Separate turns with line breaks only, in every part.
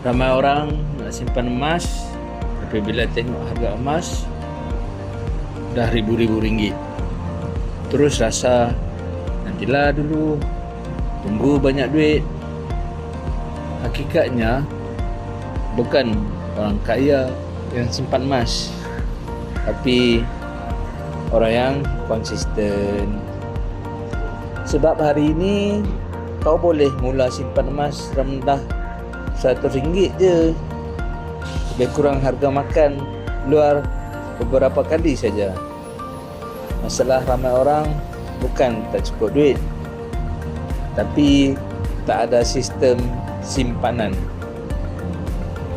Ramai orang nak simpan emas, tapi bila tengok harga emas dah ribu-ribu ringgit, terus rasa nantilah dulu, tunggu banyak duit. Hakikatnya bukan orang kaya yang simpan emas, tapi orang yang konsisten. Sebab hari ini kau boleh mula simpan emas rendah RM100 je, lebih kurang harga makan luar beberapa kali saja. Masalah ramai orang bukan tak cukup duit, tapi tak ada sistem simpanan.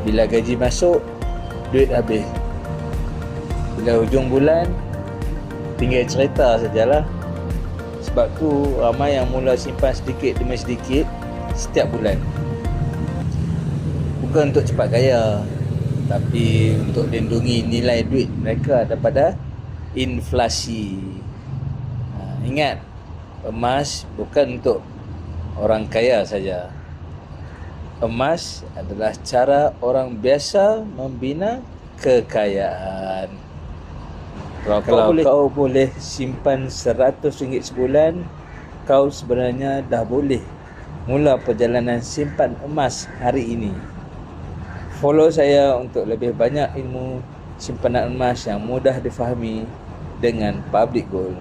Bila gaji masuk, duit habis. Bila hujung bulan, tinggal cerita sajalah. Sebab tu ramai yang mula simpan sedikit demi sedikit setiap bulan. Bukan untuk cepat kaya, tapi untuk lindungi nilai duit mereka daripada inflasi. Ingat, emas bukan untuk orang kaya saja. Emas adalah cara orang biasa membina kekayaan. Kalau kau boleh simpan RM100 sebulan, kau sebenarnya dah boleh mula perjalanan simpan emas hari ini. Follow saya untuk lebih banyak ilmu simpanan emas yang mudah difahami dengan Public Gold.